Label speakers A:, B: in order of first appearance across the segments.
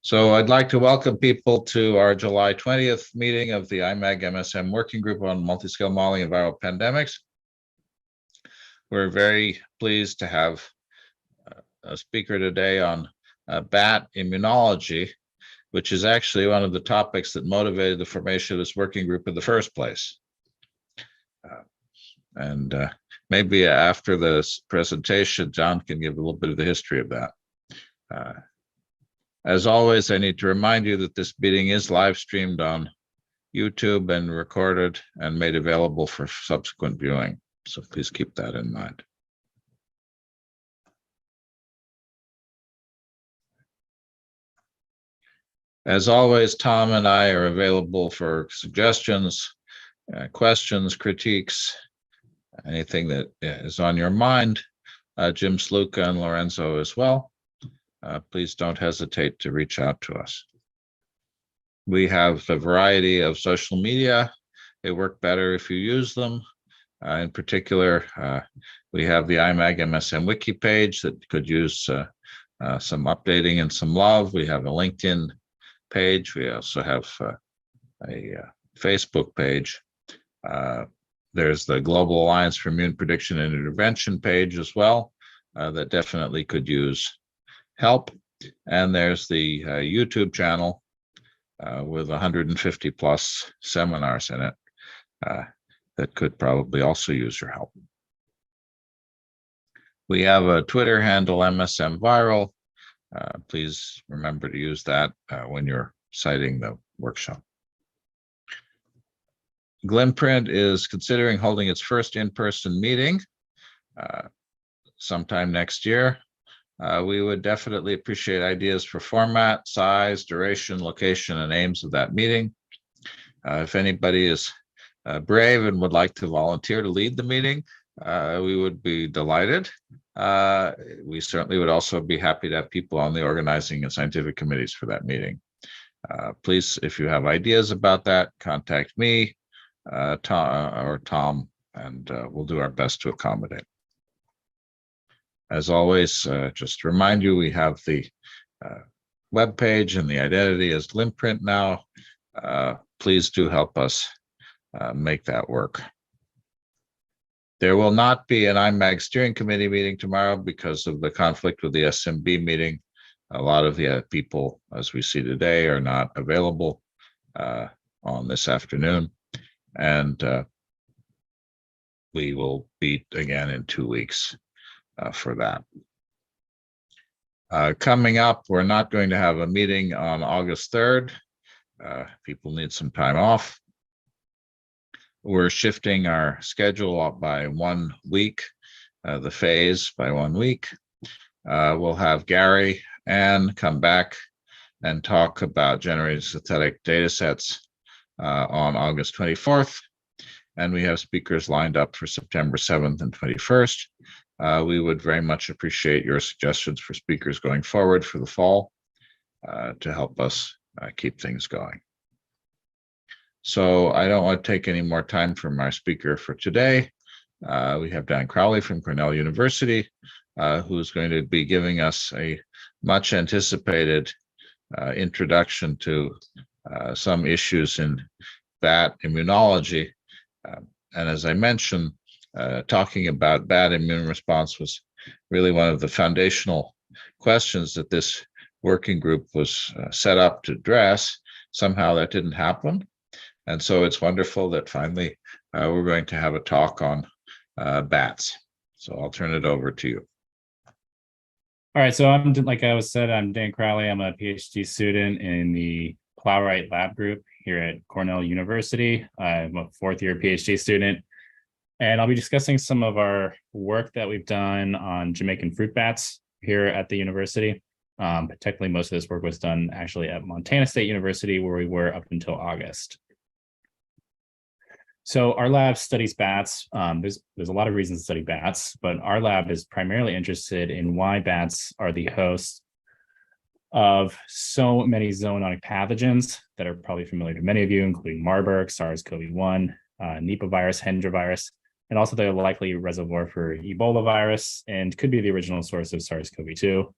A: So I'd like to welcome people to our July 20th meeting of the IMAG MSM Working Group on Multiscale Modeling of Viral Pandemics. We're very pleased to have a speaker today on bat immunology, which is actually one of the topics that motivated the formation of this working group in the first place. Maybe after this presentation, John can give a little bit of the history of that. As always, I need to remind you that this meeting is live streamed on YouTube and recorded and made available for subsequent viewing. So please keep that in mind. As always, Tom and I are available for suggestions, questions, critiques, anything that is on your mind. Jim Sluka and Lorenzo as well. Please don't hesitate to reach out to us. We have a variety of social media. They work better if you use them. In particular, we have the IMAG MSM wiki page that could use some updating and some love. We have a LinkedIn page. We also have a Facebook page. There's the Global Alliance for Immune Prediction and Intervention page as well that definitely could use help. And there's the YouTube channel with 150 plus seminars in it that could probably also use your help. We have a Twitter handle, MSM Viral. Please remember to use that when you're citing the workshop. GLIMPRINT is considering holding its first in-person meeting sometime next year. We would definitely appreciate ideas for format, size, duration, location, and aims of that meeting. If anybody is brave and would like to volunteer to lead the meeting, we would be delighted. We certainly would also be happy to have people on the organizing and scientific committees for that meeting. Please, if you have ideas about that, contact me, Tom, and we'll do our best to accommodate. As always, just to remind you, we have the web page and the identity as GLIMPRINT now. Please do help us make that work. There will not be an IMAG steering committee meeting tomorrow because of the conflict with the SMB meeting. A lot of the people, as we see today, are not available on this afternoon. And we will be again in 2 weeks for that. Coming up, we're not going to have a meeting on August 3rd. People need some time off. We're shifting our schedule up by 1 week, the phase by 1 week. We'll have Gary and come back and talk about generating synthetic data sets on August 24th. And we have speakers lined up for September 7th and 21st. We would very much appreciate your suggestions for speakers going forward for the fall to help us keep things going. So I don't want to take any more time from our speaker for today. We have Dan Crowley from Cornell University, who's going to be giving us a much anticipated introduction to some issues in bat immunology. And as I mentioned, talking about bat immune response was really one of the foundational questions that this working group was set up to address. Somehow that didn't happen. And so it's wonderful that finally we're going to have a talk on bats. So I'll turn it over to you.
B: All right, so like I was said, I'm Dan Crowley. I'm a PhD student in the Plowright Lab Group here at Cornell University. I'm a fourth-year PhD student, and I'll be discussing some of our work that we've done on Jamaican fruit bats here at the university. Particularly, most of this work was done actually at Montana State University, where we were up until August. So our lab studies bats. There's a lot of reasons to study bats, but our lab is primarily interested in why bats are the host of so many zoonotic pathogens that are probably familiar to many of you, including Marburg, SARS-CoV-1, Nipah virus, Hendra virus, and also they're likely reservoir for Ebola virus and could be the original source of SARS-CoV-2.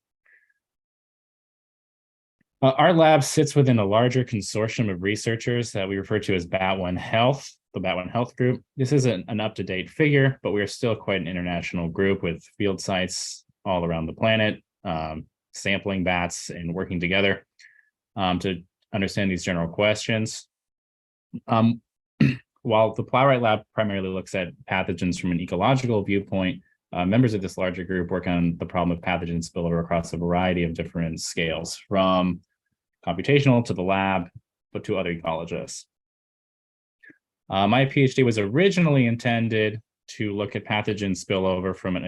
B: Our lab sits within a larger consortium of researchers that we refer to as BAT1 Health, the BAT1 Health Group. This isn't an up-to-date figure, but we are still quite an international group with field sites all around the planet, sampling bats and working together to understand these general questions. While the Plowright Lab primarily looks at pathogens from an ecological viewpoint, members of this larger group work on the problem of pathogen spillover across a variety of different scales, from computational to the lab, but to other ecologists. My PhD was originally intended to look at pathogen spillover from, an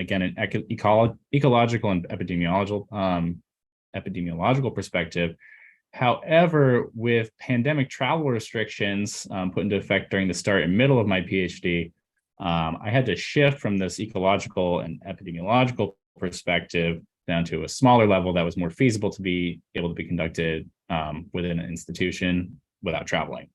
B: ecological and epidemiological perspective. However, with pandemic travel restrictions put into effect during the start and middle of my PhD, I had to shift from this ecological and epidemiological perspective down to a smaller level that was more feasible to be able to be conducted within an institution without traveling.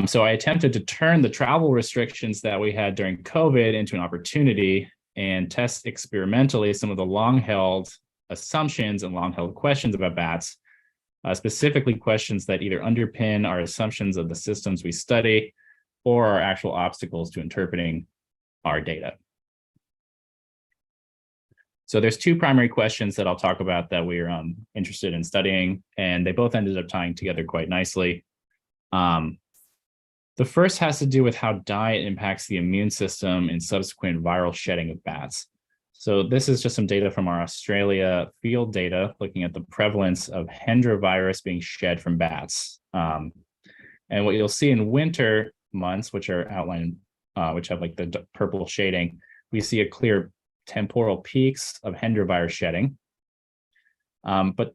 B: So I attempted to turn the travel restrictions that we had during COVID into an opportunity and test experimentally some of the long-held assumptions and long-held questions about bats, specifically questions that either underpin our assumptions of the systems we study or our actual obstacles to interpreting our data. So there's two primary questions that I'll talk about that we're interested in studying, and they both ended up tying together quite nicely. The first has to do with how diet impacts the immune system and subsequent viral shedding of bats. So this is just some data from our Australia field data looking at the prevalence of Hendra virus being shed from bats. And what you'll see in winter months, which are outlined, which have like the purple shading, we see a clear temporal peaks of Hendra virus shedding. But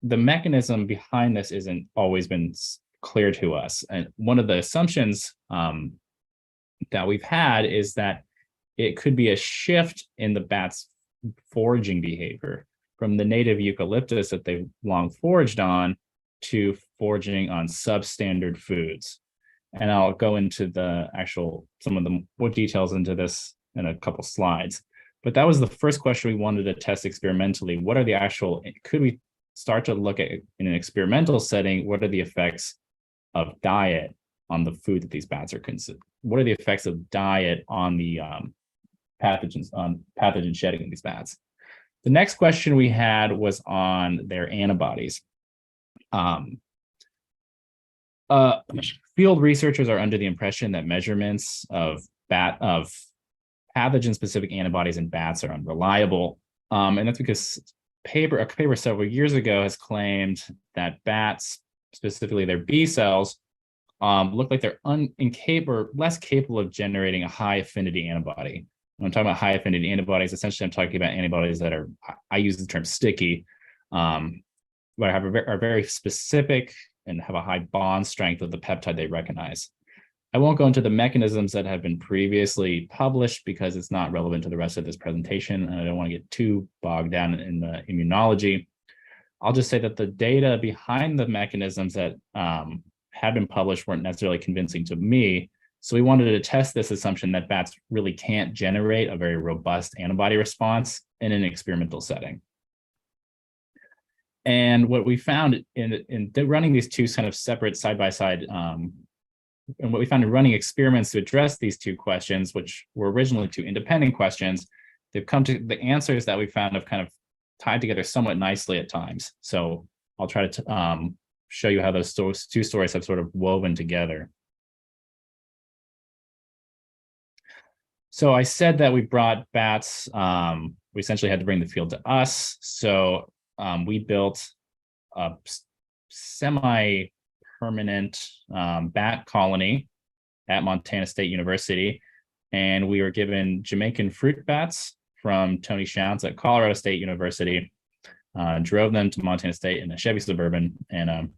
B: the mechanism behind this isn't always been clear to us. And one of the assumptions that we've had is that it could be a shift in the bats' foraging behavior from the native eucalyptus that they've long foraged on to foraging on substandard foods. And I'll go into the some of the more details into this in a couple slides. But that was the first question we wanted to test experimentally. What are the could we start to look at in an experimental setting, what are the effects of diet on the food that these bats are consuming? What are the effects of diet on the pathogen shedding in these bats? The next question we had was on their antibodies. Field researchers are under the impression that measurements of pathogen-specific antibodies in bats are unreliable, and that's because a paper several years ago has claimed that bats, specifically their B cells, look like they're less capable of generating a high affinity antibody. When I'm talking about high affinity antibodies, essentially I'm talking about antibodies that I use the term sticky, but are very specific and have a high bond strength of the peptide they recognize. I won't go into the mechanisms that have been previously published because it's not relevant to the rest of this presentation, and I don't want to get too bogged down in the immunology. I'll just say that the data behind the mechanisms that had been published weren't necessarily convincing to me. So we wanted to test this assumption that bats really can't generate a very robust antibody response in an experimental setting. And what we found in running these two kind of separate side-by-side, and what we found in running experiments to address these two questions, which were originally two independent questions, they've come to the answers that we found have kind of tied together somewhat nicely at times. So I'll try to show you how those two stories have sort of woven together. So I said that we brought bats, we essentially had to bring the field to us. So we built a semi-permanent bat colony at Montana State University, and we were given Jamaican fruit bats from Tony Shounts at Colorado State University, drove them to Montana State in a Chevy Suburban, and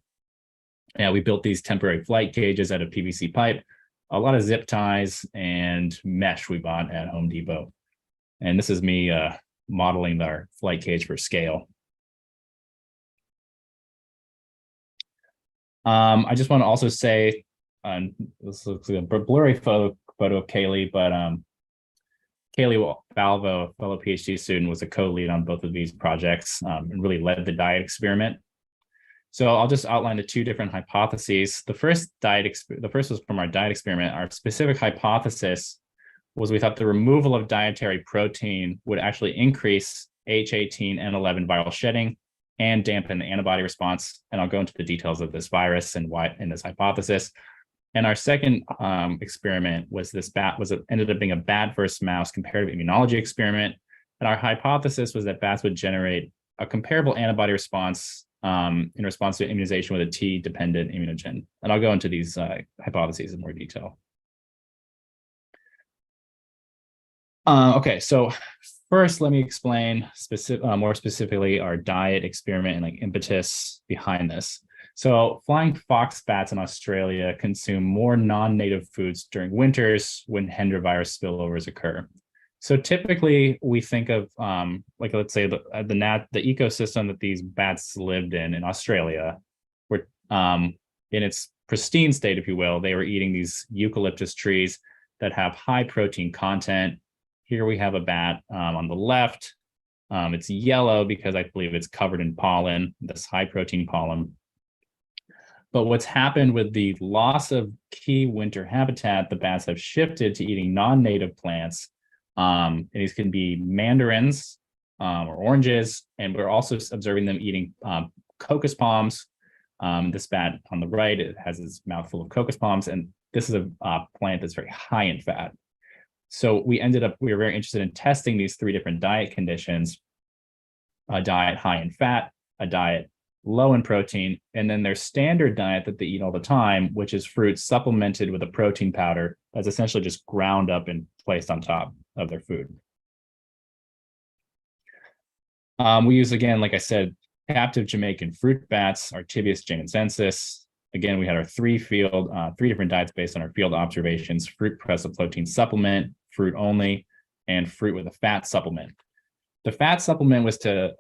B: we built these temporary flight cages out of PVC pipe, a lot of zip ties and mesh we bought at Home Depot. And this is me modeling our flight cage for scale. I just want to also say, this looks like a blurry photo of Kaylee, but Kaylee Balvo, a fellow PhD student, was a co-lead on both of these projects and really led the diet experiment. So I'll just outline the two different hypotheses. The first was from our diet experiment. Our specific hypothesis was we thought the removal of dietary protein would actually increase H18N11 viral shedding and dampen the antibody response. And I'll go into the details of this virus and why in this hypothesis. And our second experiment was ended up being a bat versus mouse comparative immunology experiment. And our hypothesis was that bats would generate a comparable antibody response in response to immunization with a T-dependent immunogen. And I'll go into these hypotheses in more detail. Okay, so first, let me explain more specifically our diet experiment and like impetus behind this. So flying fox bats in Australia consume more non-native foods during winters when Hendra virus spillovers occur. So typically we think of like, let's say the ecosystem that these bats lived in Australia, were in its pristine state, if you will. They were eating these eucalyptus trees that have high protein content. Here we have a bat on the left. It's yellow because I believe it's covered in pollen, this high protein pollen. But what's happened with the loss of key winter habitat, the bats have shifted to eating non-native plants. And these can be mandarins or oranges, and we're also observing them eating cocos palms. This bat on the right, it has its mouth full of cocos palms, and this is a plant that's very high in fat. So we were very interested in testing these three different diet conditions: a diet high in fat, a diet low in protein, and then their standard diet that they eat all the time, which is fruit supplemented with a protein powder that's essentially just ground up and placed on top of their food. We use, again, like I said, captive Jamaican fruit bats, Artibeus jamaicensis. Again, we had our three different diets based on our field observations: fruit plus a protein supplement, fruit only, and fruit with a fat supplement. The fat supplement was to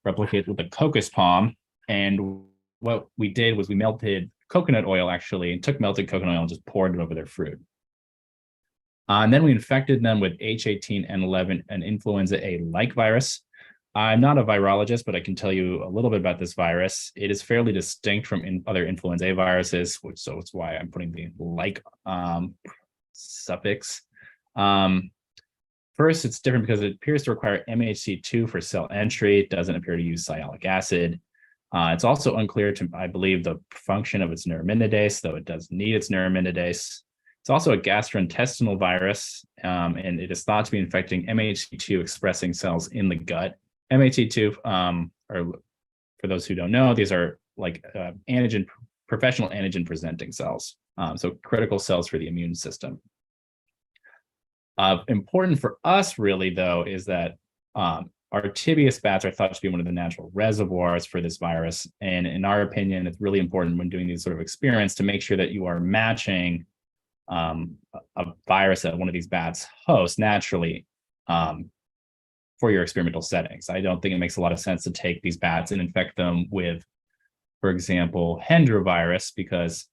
B: replicate with the cocos palm. And what we did was we melted coconut oil, actually, and took melted coconut oil and just poured it over their fruit. And then we infected them with H18N11, an influenza A-like virus. I'm not a virologist, but I can tell you a little bit about this virus. It is fairly distinct from other influenza A viruses, so it's why I'm putting the like suffix. First, it's different because it appears to require MHC2 for cell entry. It doesn't appear to use sialic acid. It's also unclear to, I believe, the function of its neuraminidase, though it does need its neuraminidase. It's also a gastrointestinal virus, and it is thought to be infecting MHC2 expressing cells in the gut. MHC2 are, for those who don't know, these are like professional antigen presenting cells, so critical cells for the immune system. Important for us, really, though, is that Artibeus bats are thought to be one of the natural reservoirs for this virus. And in our opinion, it's really important when doing these sort of experiments to make sure that you are matching a virus that one of these bats hosts naturally for your experimental settings. I don't think it makes a lot of sense to take these bats and infect them with, for example, Hendra virus, because,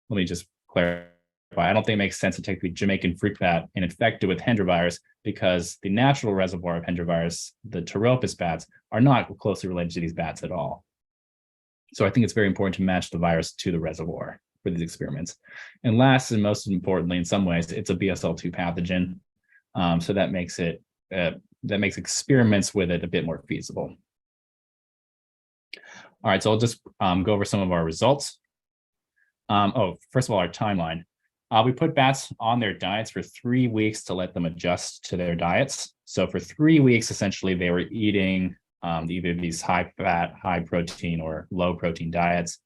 B: let me just clarify, I don't think it makes sense to take the Jamaican fruit bat and infect it with Hendra virus, because the natural reservoir of Hendra virus, the Pteropus bats, are not closely related to these bats at all. So I think it's very important to match the virus to the reservoir for these experiments. And last and most importantly, in some ways, it's a BSL-2 pathogen. So that makes experiments with it a bit more feasible. All right, so I'll just go over some of our results. First of all, our timeline. We put bats on their diets for 3 weeks to let them adjust to their diets. So for 3 weeks, essentially, they were eating either these high fat, high protein, or low protein diets.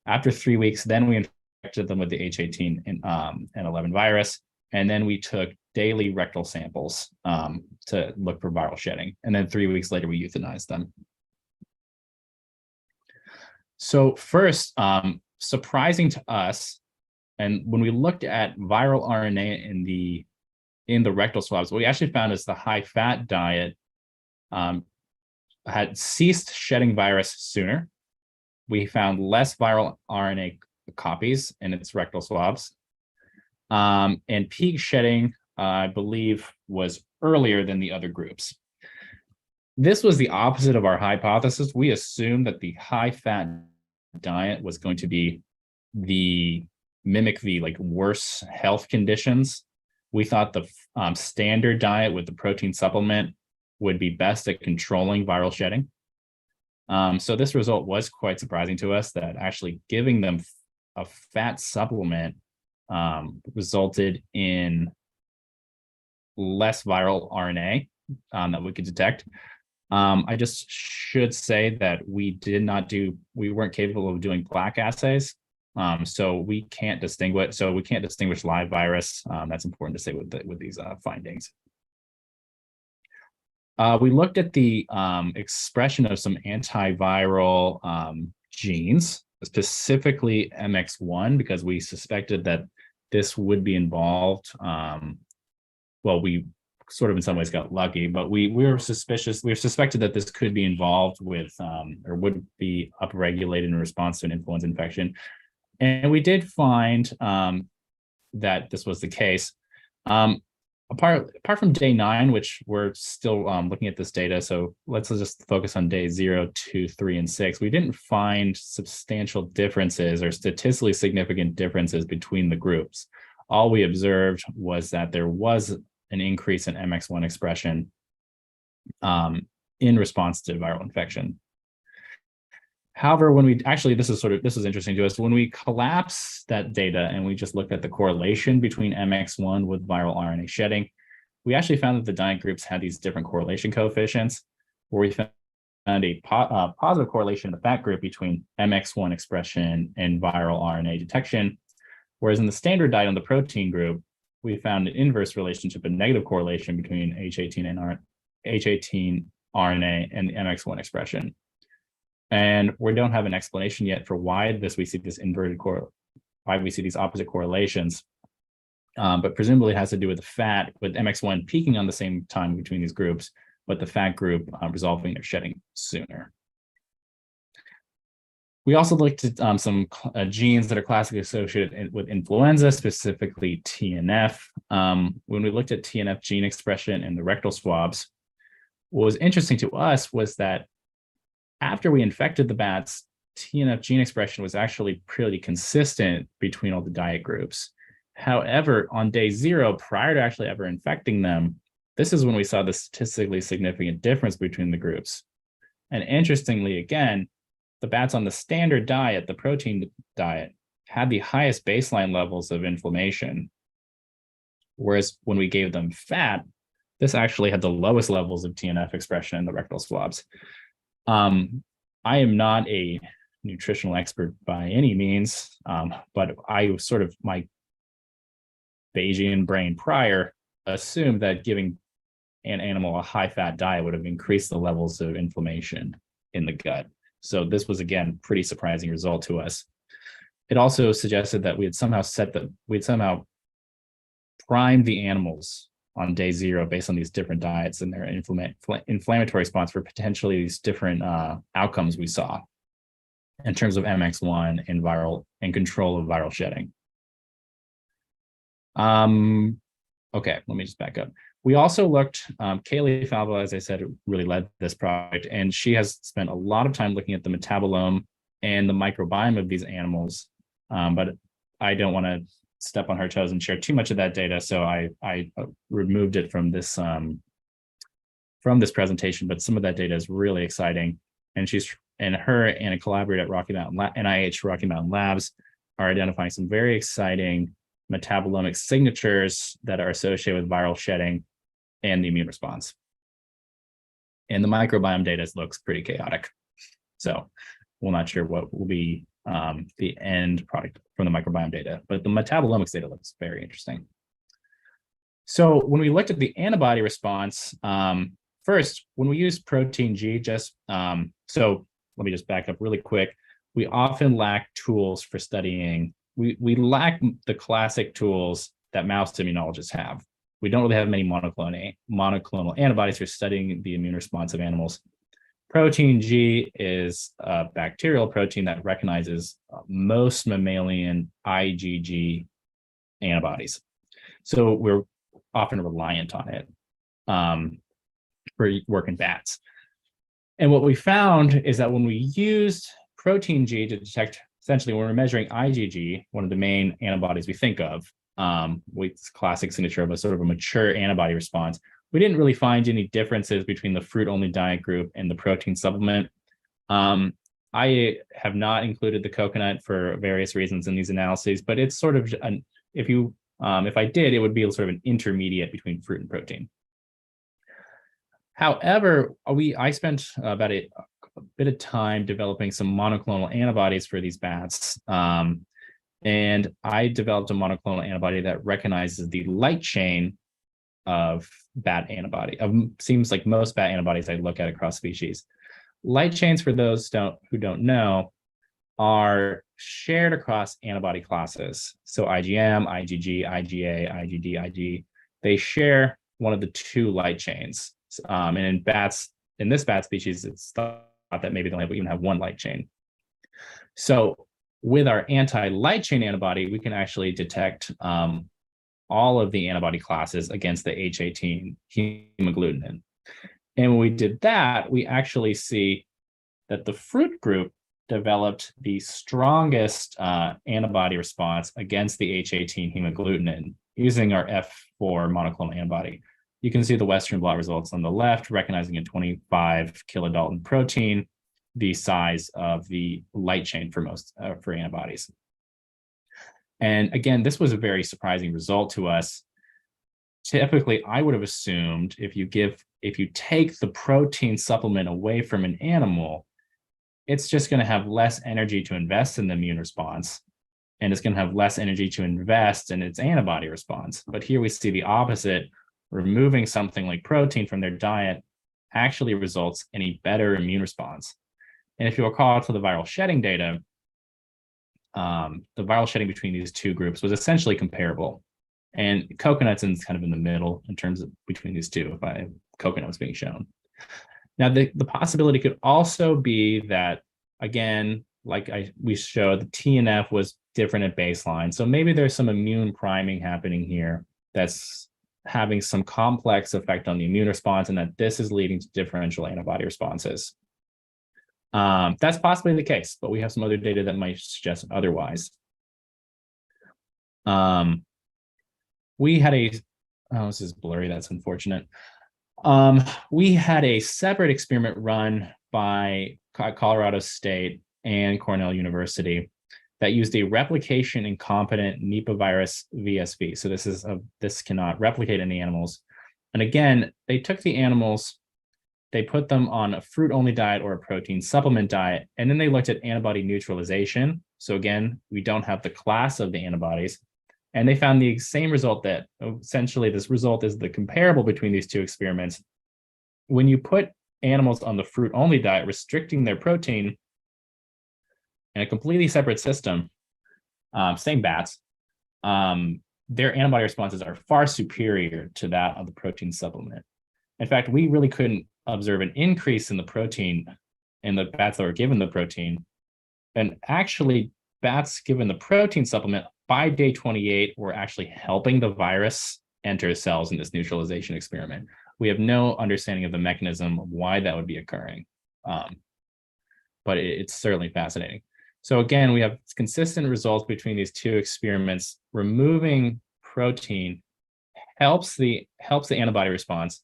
B: After 3 weeks, then we infected them with the H18N11 virus. And then we took daily rectal samples to look for viral shedding. And then 3 weeks later, we euthanized them. So first, surprising to us, and when we looked at viral RNA in the rectal swabs, what we actually found is the high-fat diet had ceased shedding virus sooner. We found less viral RNA copies in its rectal swabs. And peak shedding, I believe, was earlier than the other groups. This was the opposite of our hypothesis. We assumed that the high-fat diet was going to be mimic the like worse health conditions. We thought the standard diet with the protein supplement would be best at controlling viral shedding. So this result was quite surprising to us, that actually giving them a fat supplement resulted in less viral RNA that we could detect. I just should say that we weren't capable of doing plaque assays. So we can't distinguish live virus. That's important to say with these findings. We looked at the expression of some antiviral genes, specifically MX1, because we suspected that this would be involved. Well, we sort of in some ways got lucky, but we were suspicious. We suspected that this could be involved with or would be upregulated in response to an influenza infection. And we did find that this was the case. Apart from day 9, which we're still looking at this data, so let's just focus on day 0, 2, 3, and 6. We didn't find substantial differences or statistically significant differences between the groups. All we observed was that there was an increase in MX1 expression in response to viral infection. However, when this is interesting to us. When we collapse that data and we just looked at the correlation between MX1 with viral RNA shedding, we actually found that the diet groups had these different correlation coefficients, where we found a positive correlation in the fat group between MX1 expression and viral RNA detection, whereas in the standard diet on the protein group, we found an inverse relationship, a negative correlation between H18 RNA and the MX1 expression. And we don't have an explanation yet for why we see these opposite correlations. But presumably it has to do with the fat, with MX1 peaking on the same time between these groups, but the fat group resolving their shedding sooner. We also looked at some genes that are classically associated with influenza, specifically TNF. When we looked at TNF gene expression in the rectal swabs, what was interesting to us was that after we infected the bats, TNF gene expression was actually pretty consistent between all the diet groups. However, on day 0, prior to actually ever infecting them, this is when we saw the statistically significant difference between the groups. And interestingly, again, the bats on the standard diet, the protein diet, had the highest baseline levels of inflammation. Whereas when we gave them fat, this actually had the lowest levels of TNF expression in the rectal swabs. I am not a nutritional expert by any means, but I sort of, my Bayesian brain prior assumed that giving an animal a high-fat diet would have increased the levels of inflammation in the gut. So this was, again, pretty surprising result to us. It also suggested that we had somehow primed the animals on day 0 based on these different diets and their inflammatory response for potentially these different outcomes we saw in terms of MX1 and control of viral shedding. Okay, let me just back up. We also looked, Kaylee Falva, as I said, really led this project, and she has spent a lot of time looking at the metabolome and the microbiome of these animals, but I don't want to step on her toes and share too much of that data, so I removed it from this presentation, but some of that data is really exciting, and her and a collaborator at NIH Rocky Mountain Labs are identifying some very exciting metabolomic signatures that are associated with viral shedding and the immune response. And the microbiome data looks pretty chaotic. So we're not sure what will be the end product from the microbiome data, but the metabolomics data looks very interesting. So when we looked at the antibody response, first, when we use protein G, so let me just back up really quick. We often lack tools for studying. We lack the classic tools that mouse immunologists have. We don't really have many monoclonal antibodies for studying the immune response of animals. Protein G is a bacterial protein that recognizes most mammalian IgG antibodies. So we're often reliant on it. for work in bats. And what we found is that when we used protein G to detect, essentially when we're measuring IgG, one of the main antibodies we think of, with classic signature of a sort of a mature antibody response, we didn't really find any differences between the fruit-only diet group and the protein supplement. I have not included the coconut for various reasons in these analyses, but it's sort of if I did, it would be sort of an intermediate between fruit and protein. However, I spent about a bit of time developing some monoclonal antibodies for these bats. And I developed a monoclonal antibody that recognizes the light chain of bat antibody. Seems like most bat antibodies I look at across species. Light chains, for those who don't know, are shared across antibody classes. So IgM, IgG, IgA, IgD, Ig, they share one of the two light chains. And in this bat species, it's thought that maybe they'll even have one light chain. So with our anti-light chain antibody, we can actually detect all of the antibody classes against the H18 hemagglutinin. And when we did that, we actually see that the fruit group developed the strongest antibody response against the H18 hemagglutinin using our F4 monoclonal antibody. You can see the Western blot results on the left, recognizing a 25 kilodalton protein, the size of the light chain for most for antibodies. And again, this was a very surprising result to us. Typically, I would have assumed if you take the protein supplement away from an animal, it's just going to have less energy to invest in the immune response, and it's going to have less energy to invest in its antibody response. But here we see the opposite. Removing something like protein from their diet actually results in a better immune response. And if you recall to the viral shedding data, the viral shedding between these two groups was essentially comparable. And coconut's kind of in the middle in terms of between these two, if coconut was being shown. Now, the possibility could also be that, again, like we showed, the TNF was different at baseline. So maybe there's some immune priming happening here that's having some complex effect on the immune response, and that this is leading to differential antibody responses. That's possibly the case, but we have some other data that might suggest otherwise. We had this is blurry, that's unfortunate. We had a separate experiment run by Colorado State and Cornell University that used a replication incompetent Nipah virus VSV. So this cannot replicate in the animals. And again, they took the animals, they put them on a fruit-only diet or a protein supplement diet, and then they looked at antibody neutralization. So again, we don't have the class of the antibodies. And they found the same result, that essentially this result is the comparable between these two experiments. When you put animals on the fruit-only diet, restricting their protein in a completely separate system, same bats, their antibody responses are far superior to that of the protein supplement. In fact, we really couldn't observe an increase in the protein in the bats that were given the protein. And actually, bats given the protein supplement by day 28 were actually helping the virus enter cells in this neutralization experiment. We have no understanding of the mechanism of why that would be occurring, but it's certainly fascinating. So again, we have consistent results between these two experiments. Removing protein helps the antibody response.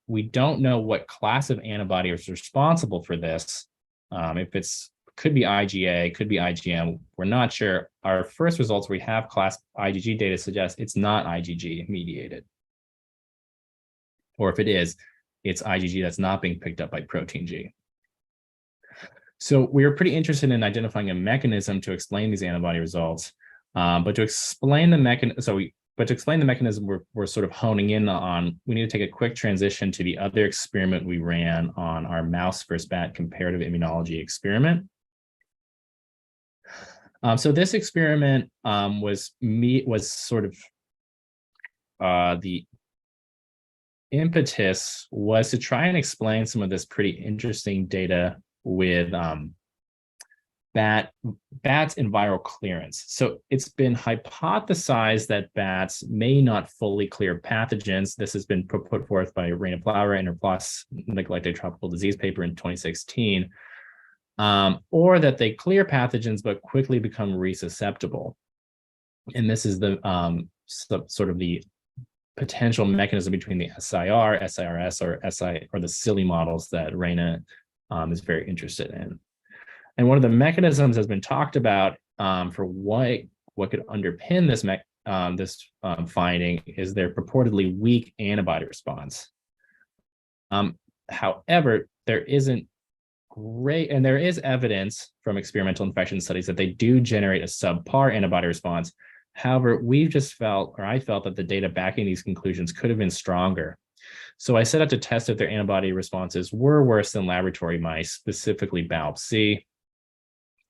B: We don't know what class of antibody is responsible for this. If it's could be IgA, could be IgM, we're not sure. Our first results where we have class IgG data suggest it's not IgG mediated. Or if it is, it's IgG that's not being picked up by protein G. So we were pretty interested in identifying a mechanism to explain these antibody results, but to explain the mechanism, we're sort of honing in on, we need to take a quick transition to the other experiment we ran on our mouse versus bat comparative immunology experiment. So this experiment was sort of the impetus was to try and explain some of this pretty interesting data with bats and viral clearance. So it's been hypothesized that bats may not fully clear pathogens. This has been put forth by Raina Plowright in her PLOS neglected tropical disease paper in 2016, or that they clear pathogens but quickly become resusceptible. And this is the sort of the potential mechanism between the SIR, SIRS, or the silly models that Raina is very interested in. And one of the mechanisms has been talked about for what could underpin this finding is their purportedly weak antibody response. However, there isn't great, and there is evidence from experimental infection studies that they do generate a subpar antibody response. However, we've just felt, or I felt, that the data backing these conclusions could have been stronger. So I set out to test if their antibody responses were worse than laboratory mice, specifically BALB-C.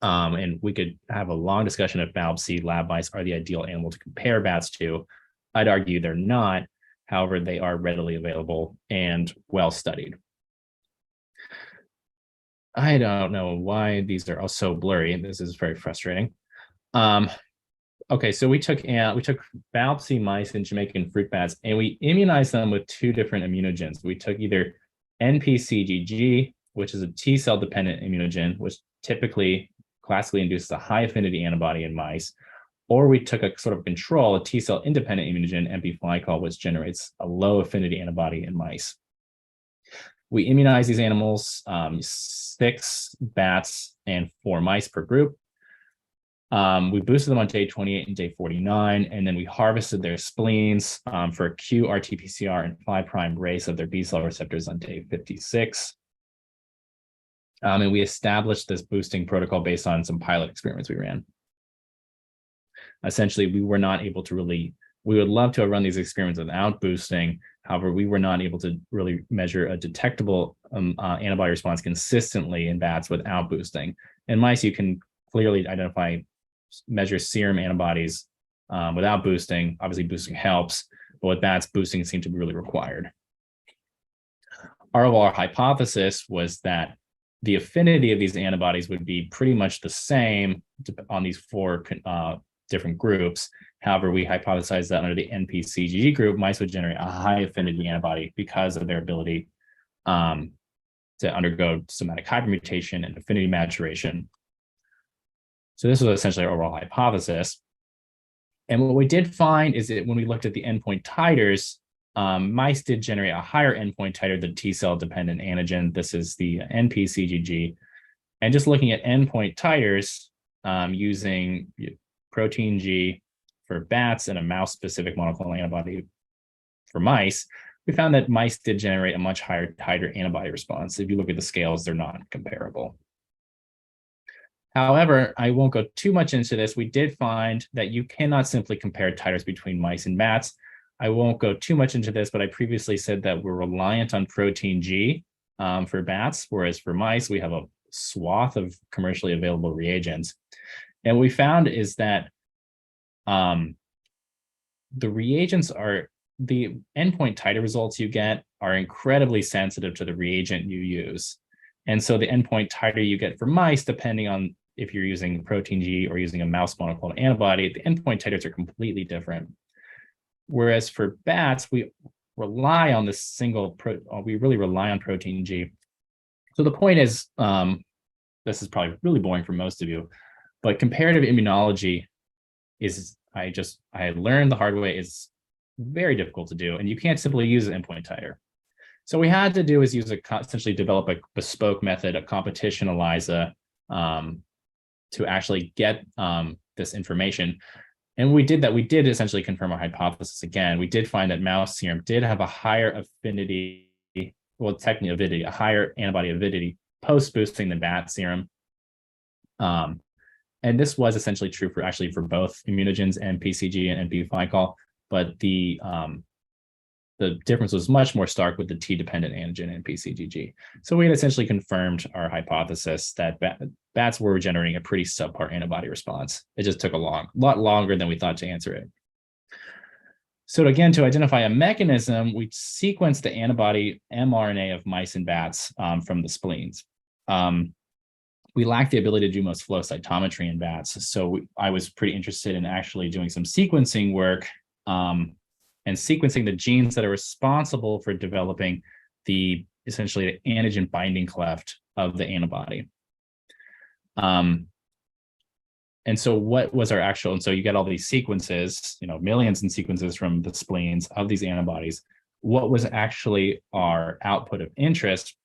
B: And we could have a long discussion if BALB-C lab mice are the ideal animal to compare bats to. I'd argue they're not. However, they are readily available and well studied. I don't know why these are all so blurry, and this is very frustrating. Okay, so we took BALB-C mice and Jamaican fruit bats, and we immunized them with two different immunogens. We took either NPCGG, which is a T-cell dependent immunogen, which typically classically induces a high affinity antibody in mice, or we took a sort of control, a T-cell independent immunogen, MP-glycol, which generates a low affinity antibody in mice. We immunize these animals, 6 bats and 4 mice per group. We boosted them on day 28 and day 49, and then we harvested their spleens for a Q-RT-PCR and 5' race of their B-cell receptors on day 56. And we established this boosting protocol based on some pilot experiments we ran. Essentially, we were not able to we would love to have run these experiments without boosting. However, we were not able to really measure a detectable antibody response consistently in bats without boosting. In mice, you can clearly measure serum antibodies without boosting. Obviously, boosting helps, but with bats, boosting seemed to be really required. Our hypothesis was that the affinity of these antibodies would be pretty much the same on these 4 different groups. However, we hypothesized that under the NPCGG group, mice would generate a high affinity antibody because of their ability to undergo somatic hypermutation and affinity maturation. So this was essentially our overall hypothesis. And what we did find is that when we looked at the endpoint titers, mice did generate a higher endpoint titer than T-cell dependent antigen. This is the NPCGG. And just looking at endpoint titers using protein G for bats and a mouse-specific monoclonal antibody for mice, we found that mice did generate a much higher titer antibody response. If you look at the scales, they're not comparable. However, I won't go too much into this. We did find that you cannot simply compare titers between mice and bats. I won't go too much into this, but I previously said that we're reliant on protein G for bats, whereas for mice, we have a swath of commercially available reagents. And what we found is that the reagents the endpoint titer results you get are incredibly sensitive to the reagent you use. And so the endpoint titer you get for mice, depending on if you're using protein G or using a mouse monoclonal antibody, the endpoint titers are completely different. Whereas for bats, we rely on this we really rely on protein G. So the point is, this is probably really boring for most of you, but comparative immunology is, I learned the hard way, is very difficult to do, and you can't simply use an endpoint titer. So what we had to do is essentially develop a bespoke method, a competition ELISA, to actually get this information. And we did that. We did essentially confirm our hypothesis again. We did find that mouse serum did have a higher affinity, well, technically avidity, a higher antibody avidity post-boosting than bat serum. And this was essentially true for both immunogens, NPCG and NP-glycol, but the difference was much more stark with the T-dependent antigen NPCGG. So we had essentially confirmed our hypothesis that bats were generating a pretty subpar antibody response. It just took a lot longer than we thought to answer it. So again, to identify a mechanism, we sequenced the antibody mRNA of mice and bats from the spleens. we lack the ability to do most flow cytometry in bats. So I was pretty interested in actually doing some sequencing work and sequencing the genes that are responsible for developing essentially the antigen binding cleft of the antibody. And so what was our actual, and so you get all these sequences, millions in sequences from the spleens of these antibodies. What was actually our output of interest?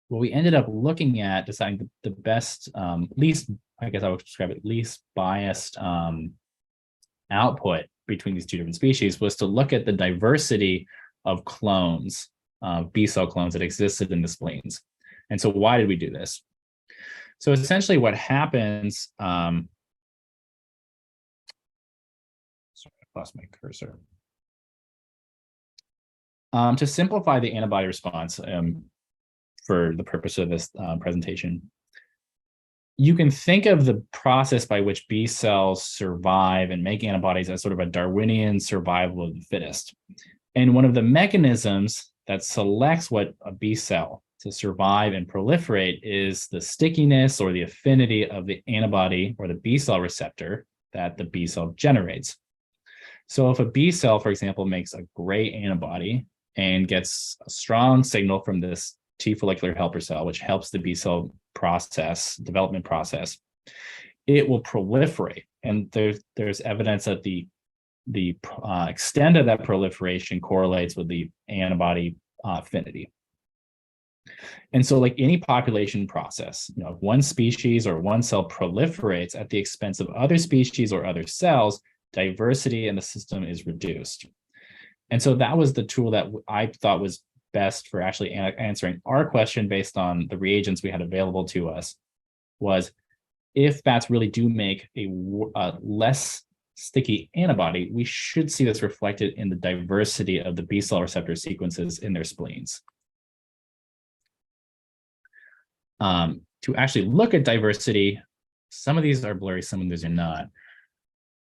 B: Well, we ended up looking at deciding the best, least, I guess I would describe it, least biased output between these two different species was to look at the diversity of clones, B cell clones that existed in the spleens. And so why did we do this? So essentially what happens, sorry, I lost my cursor. To simplify the antibody response, for the purpose of this presentation, you can think of the process by which B cells survive and make antibodies as sort of a Darwinian survival of the fittest. And one of the mechanisms that selects what a B cell to survive and proliferate is the stickiness or the affinity of the antibody or the B cell receptor that the B cell generates. So if a B cell, for example, makes a great antibody and gets a strong signal from this T follicular helper cell, which helps the B cell development process, it will proliferate. And there's evidence that the extent of that proliferation correlates with the antibody affinity. And so like any population process, if one species or one cell proliferates at the expense of other species or other cells, diversity in the system is reduced. And so that was the tool that I thought was best for actually answering our question based on the reagents we had available to us, was if bats really do make a less sticky antibody, we should see this reflected in the diversity of the B cell receptor sequences in their spleens. To actually look at diversity, some of these are blurry, some of these are not.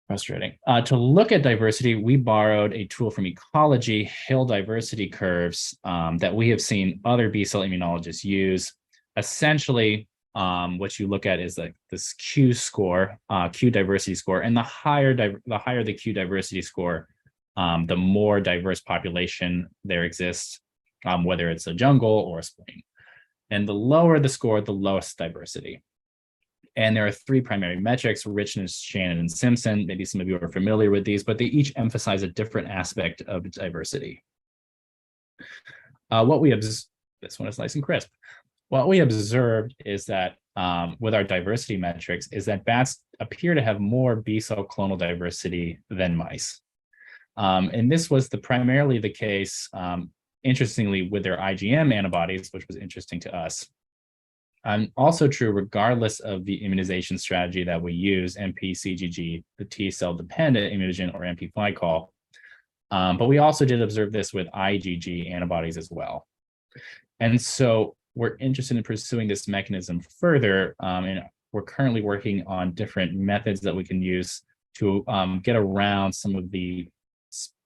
B: Frustrating. To look at diversity, we borrowed a tool from ecology, Hill diversity curves, that we have seen other B cell immunologists use. Essentially, what you look at is like this Q score, Q diversity score, and the higher the Q diversity score, the more diverse population there exists, whether it's a jungle or a spleen. And the lower the score, the lowest diversity. And there are three primary metrics: richness, Shannon, and Simpson. Maybe some of you are familiar with these, but they each emphasize a different aspect of diversity. This one is nice and crisp. What we observed is that with our diversity metrics is that bats appear to have more B cell clonal diversity than mice. And this was primarily the case, interestingly, with their IgM antibodies, which was interesting to us. Also true regardless of the immunization strategy that we use, MP-CGG, the T cell dependent immunogen, or MP-FICAL. But we also did observe this with IgG antibodies as well. And so we're interested in pursuing this mechanism further, and we're currently working on different methods that we can use to get around some of the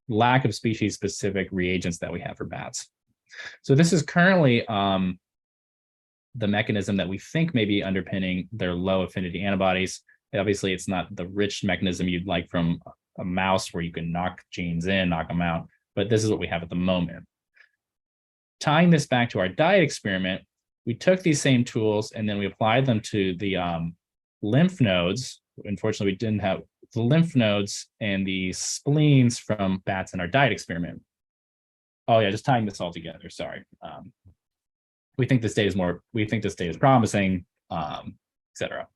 B: lack of species-specific reagents that we have for bats. So this is currently the mechanism that we think may be underpinning their low affinity antibodies. Obviously, it's not the rich mechanism you'd like from a mouse where you can knock genes in, knock them out, but this is what we have at the moment. Tying this back to our diet experiment, we took these same tools and then we applied them to the lymph nodes. Unfortunately, we didn't have the lymph nodes and the spleens from bats in our diet experiment. Oh yeah, just tying this all together, sorry. We think this data is promising, etc.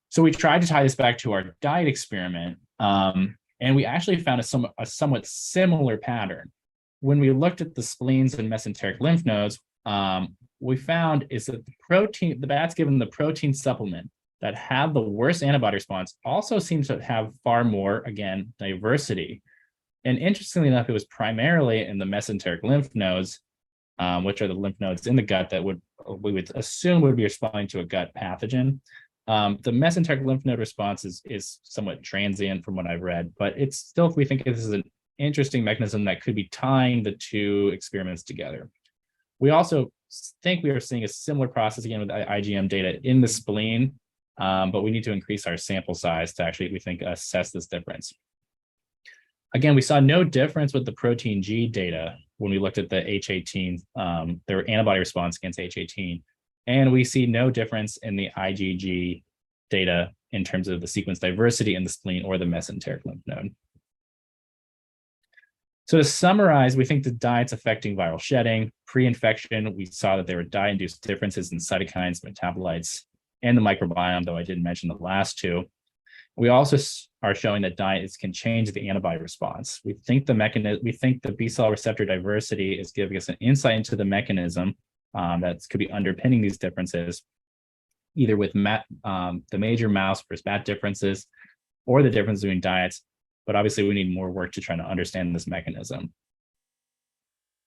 B: So we tried to tie this back to our diet experiment, and we actually found a somewhat similar pattern. When we looked at the spleens and mesenteric lymph nodes, we found is that the bats given the protein supplement that had the worst antibody response also seems to have far more, again, diversity. And interestingly enough, it was primarily in the mesenteric lymph nodes, which are the lymph nodes in the gut that we would assume would be responding to a gut pathogen. The mesenteric lymph node response is somewhat transient from what I've read, but it's still, we think this is an interesting mechanism that could be tying the two experiments together. We also think we are seeing a similar process again with IgM data in the spleen, but we need to increase our sample size to actually, we think, assess this difference. Again, we saw no difference with the protein G data when we looked at the H18, their antibody response against H18. And we see no difference in the IgG data in terms of the sequence diversity in the spleen or the mesenteric lymph node. So to summarize, we think the diet's affecting viral shedding. Pre-infection, we saw that there were diet-induced differences in cytokines, metabolites, and the microbiome, though I didn't mention the last two. We also are showing that diets can change the antibody response. We think the B-cell receptor diversity is giving us an insight into the mechanism that could be underpinning these differences, either with the major mouse versus bat differences or the difference between diets. But obviously we need more work to try to understand this mechanism.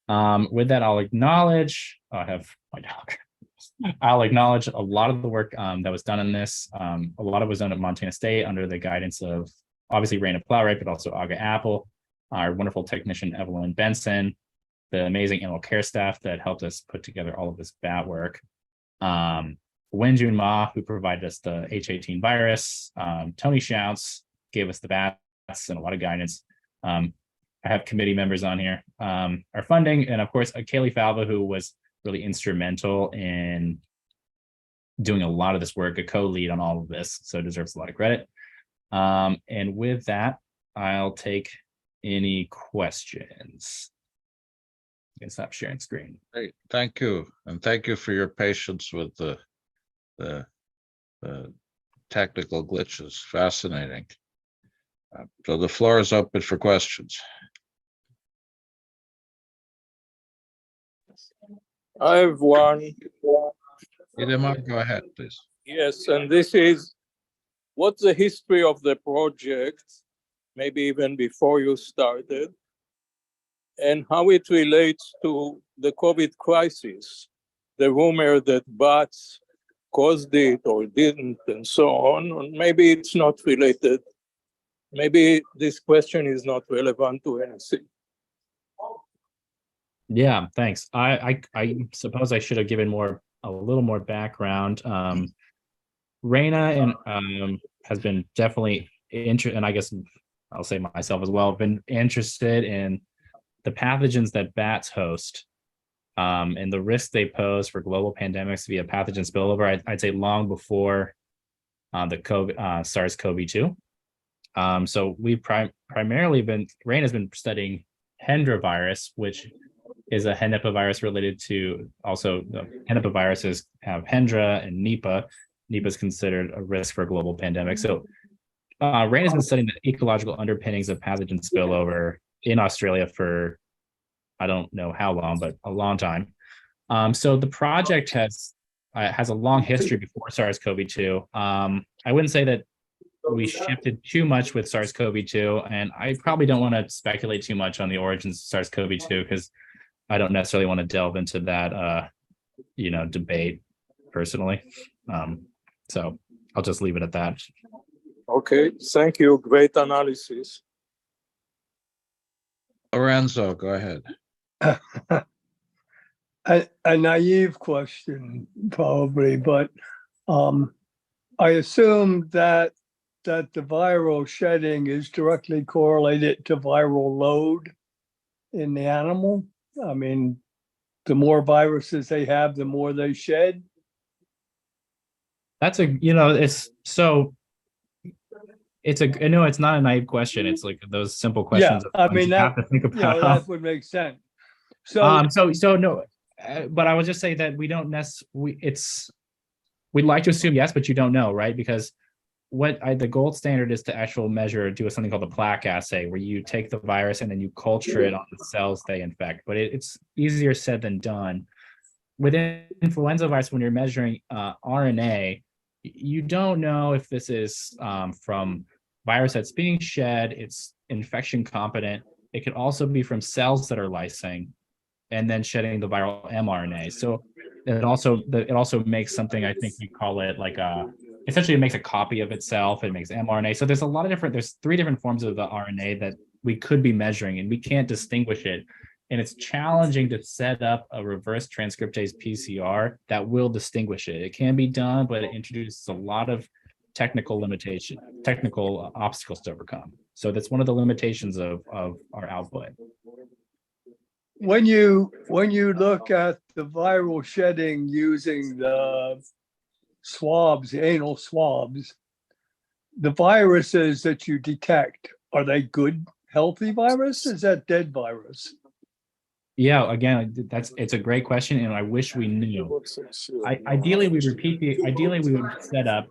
B: With that, I'll acknowledge, I have my dog. I'll acknowledge a lot of the work that was done in this. A lot of it was done at Montana State under the guidance of obviously Raina Plowright, but also Aga Apple, our wonderful technician, Evelyn Benson, the amazing animal care staff that helped us put together all of this bat work. Wenjun Ma, who provided us the H18 virus, Tony Shouts gave us the bats and a lot of guidance. I have committee members on here, our funding, and of course, Kaylee Falva, who was really instrumental in doing a lot of this work, a co-lead on all of this, so deserves a lot of credit. And with that, I'll take any questions. I can stop sharing screen.
A: Great, thank you, and thank you for your patience with the technical glitches. Fascinating. So the floor is open for questions.
C: I have one.
A: Idemar, go ahead, please.
C: Yes, and this is, what's the history of the project, maybe even before you started, and how it relates to the COVID crisis, the rumor that bats caused it or didn't, and so on, and maybe it's not related. Maybe this question is not relevant to anything.
B: Yeah, thanks. I suppose I should have given a little more background. Raina and has been definitely interested, and I guess I'll say myself as well, been interested in the pathogens that bats host, and the risk they pose for global pandemics via pathogen spillover. I'd say long before the COVID, SARS-CoV-2. So we've primarily Raina's been studying Hendra virus, which is a hennepavirus related to, also the hennepaviruses have Hendra and Nipah. Nipah is considered a risk for a global pandemic. So Raina's been studying the ecological underpinnings of pathogen spillover in Australia for, I don't know how long, but a long time. So the project has a long history before SARS-CoV-2. I wouldn't say that we shifted too much with SARS-CoV-2, and I probably don't want to speculate too much on the origins of SARS-CoV-2 because I don't necessarily want to delve into that, debate personally. So I'll just leave it at that.
C: Okay, thank you. Great analysis.
A: Lorenzo, go ahead.
D: A naive question, probably, but I assume that the viral shedding is directly correlated to viral load in the animal. I mean, the more viruses they have, the more they shed.
B: That's it's not a naive question. It's like those simple questions.
D: Yeah, I mean,
B: you have to think about.
D: That would make sense. So,
B: so no, but I would just say that we don't necessarily. We'd like to assume yes, but you don't know, right? Because the gold standard is to do something called the plaque assay, where you take the virus and then you culture it on the cells they infect. But it's easier said than done. With influenza virus, when you're measuring RNA, you don't know if this is from virus that's being shed, it's infection competent. It could also be from cells that are lysing and then shedding the viral mRNA. So it also makes something, I think you call it like essentially it makes a copy of itself. It makes mRNA. So there's 3 different forms of the RNA that we could be measuring, and we can't distinguish it And it's challenging to set up a reverse transcriptase PCR that will distinguish it. It can be done, but it introduces a lot of technical obstacles to overcome. So that's one of the limitations of our output.
D: When you look at the viral shedding using the swabs, the anal swabs, the viruses that you detect, are they good, healthy virus? Is that dead virus?
B: Yeah, again, it's a great question, and I wish we knew. Ideally, we would set up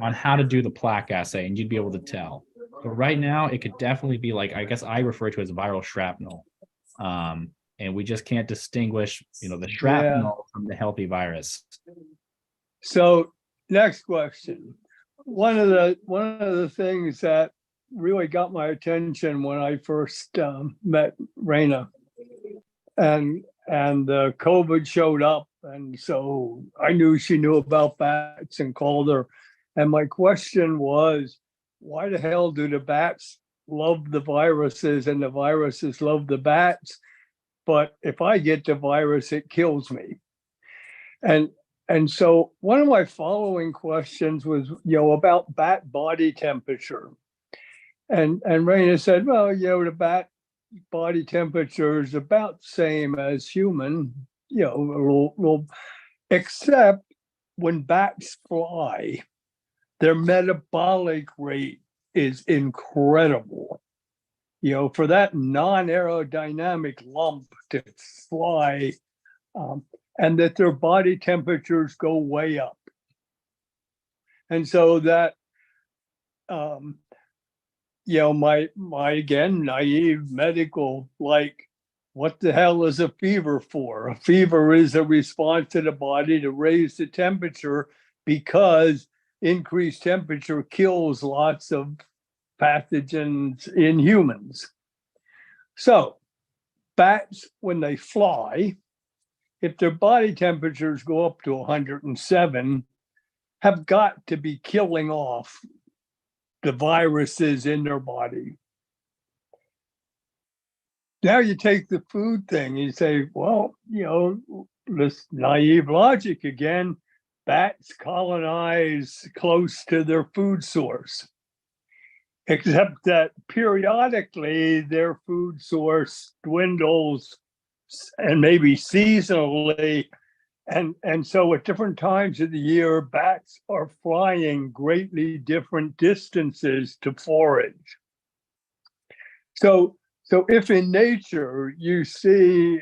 B: on how to do the plaque assay, and you'd be able to tell. But right now, it could definitely be like, I guess I refer to it as viral shrapnel, and we just can't distinguish, the shrapnel from the healthy virus.
D: So, next question. One of the things that really got my attention when I first met Raina, and COVID showed up, and so I knew she knew about bats and called her. And my question was, why the hell do the bats love the viruses and the viruses love the bats? But if I get the virus, it kills me. And so one of my following questions was, about bat body temperature. And Raina said, well, the bat body temperature is about the same as human, except when bats fly, their metabolic rate is incredible. For that non-aerodynamic lump to fly, and that their body temperatures go way up. And so that, my again, naive medical, what the hell is a fever for? A fever is a response to the body to raise the temperature because increased temperature kills lots of pathogens in humans. So bats, when they fly, if their body temperatures go up to 107, have got to be killing off the viruses in their body. Now you take the food thing, you say, well, this naive logic again, bats colonize close to their food source, except that periodically their food source dwindles, and maybe seasonally. And so at different times of the year, bats are flying greatly different distances to forage. So if in nature you see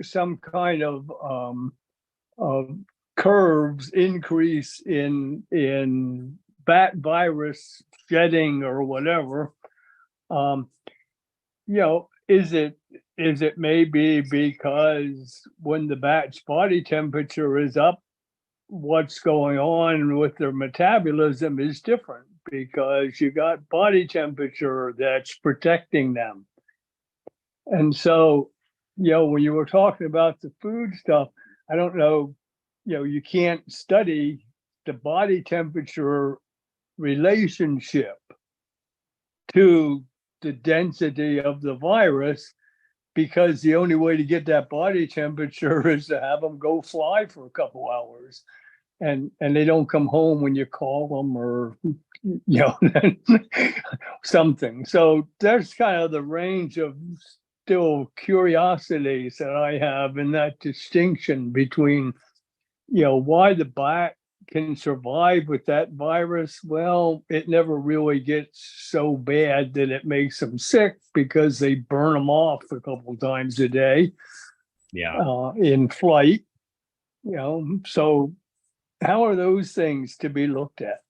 D: some kind of curves increase in bat virus shedding or whatever, is it maybe because when the bat's body temperature is up, what's going on with their metabolism is different because you got body temperature that's protecting them. And so, when you were talking about the food stuff, I don't know, you can't study the body temperature relationship to the density of the virus, because the only way to get that body temperature is to have them go fly for a couple hours, and they don't come home when you call them or something. So there's kind of the range of still curiosities that I have in that distinction between why the bat can survive with that virus. Well, it never really gets so bad that it makes them sick because they burn them off a couple times a day in flight. So how are those things to be looked at?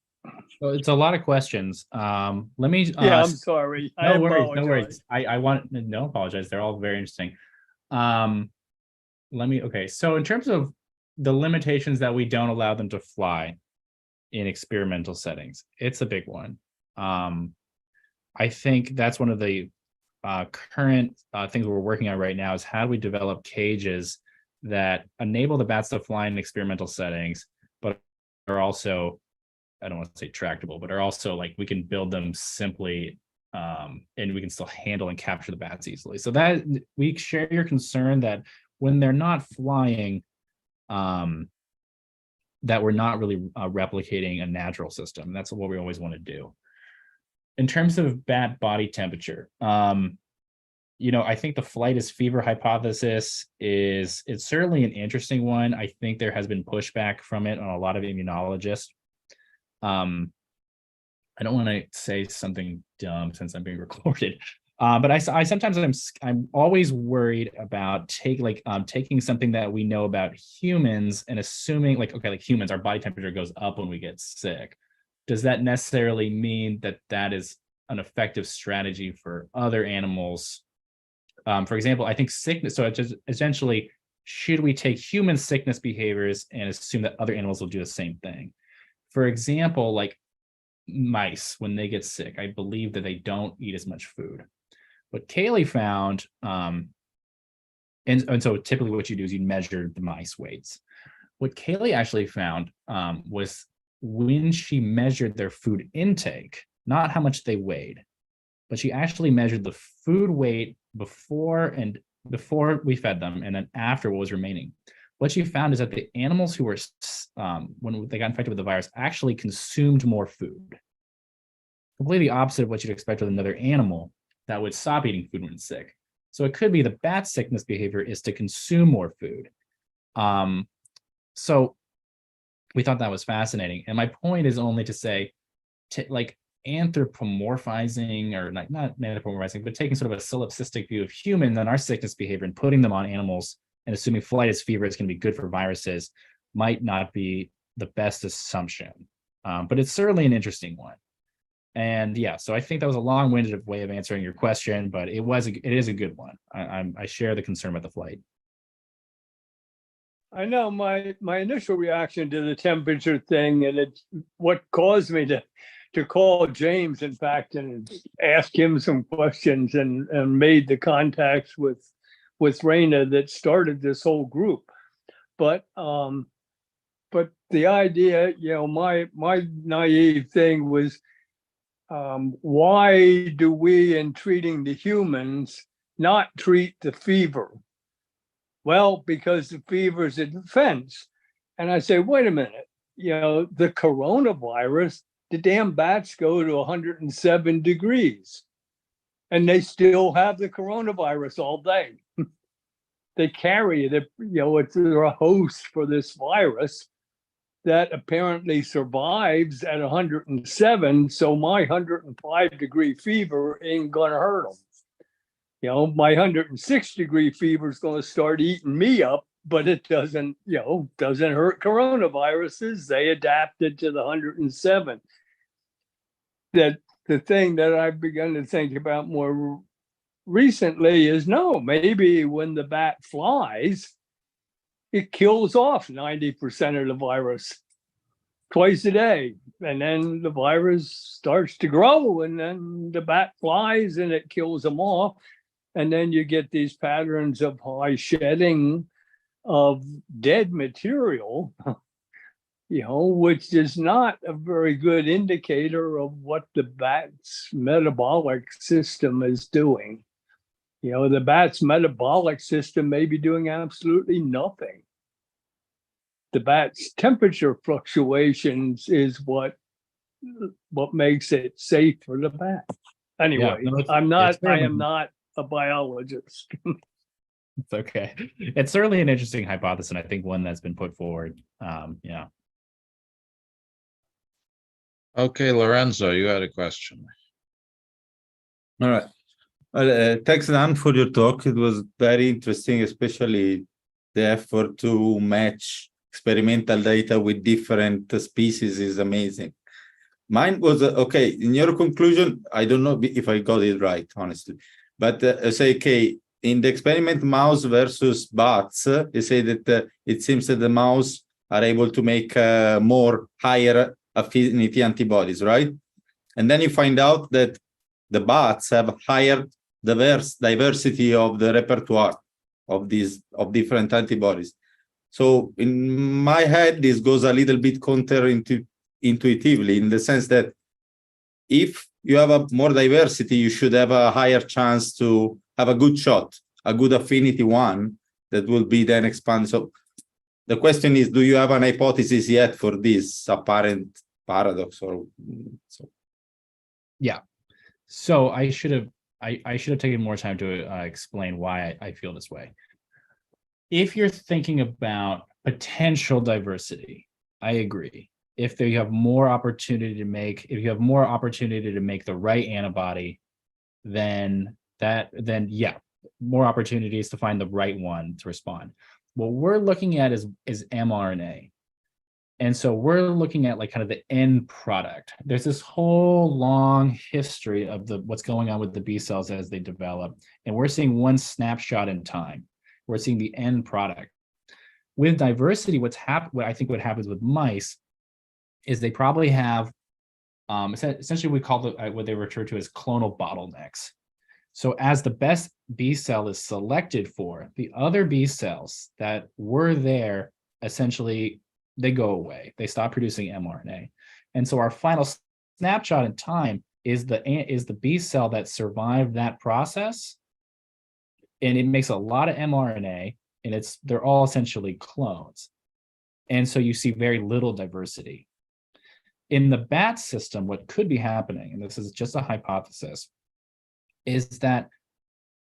B: Well, it's a lot of questions. Let me
D: I'm sorry.
B: No worries. I want no apologize. They're all very interesting. Okay, so in terms of the limitations that we don't allow them to fly in experimental settings, it's a big one. I think that's one of the current things we're working on right now is how do we develop cages that enable the bats to fly in experimental settings, but are also, I don't want to say tractable, but are also we can build them simply and we can still handle and capture the bats easily. So that we share your concern that when they're not flying, that we're not really replicating a natural system. That's what we always want to do. In terms of bat body temperature, I think the flightless fever hypothesis it's certainly an interesting one. I think there has been pushback from it on a lot of immunologists. I don't want to say something dumb since I'm being recorded, but I sometimes I'm always worried about taking something that we know about humans and assuming like humans, our body temperature goes up when we get sick. Does that necessarily mean that that is an effective strategy for other animals? For example, I think sickness. So it's just essentially, should we take human sickness behaviors and assume that other animals will do the same thing? For example, like mice, when they get sick, I believe that they don't eat as much food. What Kaylee found, and so typically what you do is you measure the mice weights. What Kaylee actually found was when she measured their food intake, not how much they weighed, but she actually measured the food weight before we fed them and then after what was remaining. What she found is that the animals who were, when they got infected with the virus, actually consumed more food. Completely opposite of what you'd expect with another animal that would stop eating food when it's sick. So it could be the bat sickness behavior is to consume more food. So we thought that was fascinating. And my point is only to say, anthropomorphizing, or not anthropomorphizing, but taking sort of a solipsistic view of humans and our sickness behavior and putting them on animals and assuming flightless fever is going to be good for viruses might not be the best assumption. But it's certainly an interesting one. And yeah, so I think that was a long-winded way of answering your question, but it is a good one. I share the concern with the flight.
D: I know my initial reaction to the temperature thing, and it's what caused me to call James, in fact, and ask him some questions and made the contacts with Raina that started this whole group. But the idea, my naive thing was, why do we, in treating the humans, not treat the fever? Well, because the fever is a defense. And I say, wait a minute, the coronavirus, the damn bats go to 107 degrees and they still have the coronavirus all day. They carry it, they're a host for this virus that apparently survives at 107. So my 105-degree fever ain't gonna hurt them. My 106-degree fever is going to start eating me up, but it doesn't hurt coronaviruses. They adapted to the 107. That the thing that I've begun to think about more recently is, no, maybe when the bat flies, it kills off 90% of the virus twice a day. And then the virus starts to grow, and then the bat flies and it kills them off. And then you get these patterns of high shedding of dead material, which is not a very good indicator of what the bat's metabolic system is doing. The bat's metabolic system may be doing absolutely nothing. The bat's temperature fluctuations is what makes it safe for the bat. Anyway,
B: Yeah,
D: I am not a biologist.
B: It's okay. It's certainly an interesting hypothesis, and I think one that's been put forward. Yeah.
A: Okay, Lorenzo, you had a question.
E: All right. Well, thanks, Dan, for your talk. It was very interesting, especially the effort to match experimental data with different species is amazing. Mine was, okay, in your conclusion, I don't know if I got it right, honestly. But say, okay, in the experiment mouse versus bats, you say that it seems that the mouse are able to make more higher affinity antibodies, right? And then you find out that the bats have higher diversity of the repertoire of different antibodies. So in my head, this goes a little bit counterintuitively in the sense that if you have a more diversity, you should have a higher chance to have a good shot, a good affinity one that will be then expanded. So the question is, do you have an hypothesis yet for this apparent paradox or so?
B: Yeah. So I should have taken more time to explain why I feel this way. If you're thinking about potential diversity, I agree. If you have more opportunity to make, the right antibody, then yeah, more opportunities to find the right one to respond. What we're looking at is mRNA. And so we're looking at like kind of the end product. There's this whole long history of what's going on with the B cells as they develop. And we're seeing one snapshot in time. We're seeing the end product. With diversity, what I think happens with mice is they probably have, essentially we call what they refer to as clonal bottlenecks. So as the best B cell is selected for, the other B cells that were there, essentially, they go away. They stop producing mRNA. And so our final snapshot in time is the B cell that survived that process. And it makes a lot of mRNA, and they're all essentially clones. And so you see very little diversity. In the bat system, what could be happening, and this is just a hypothesis, is that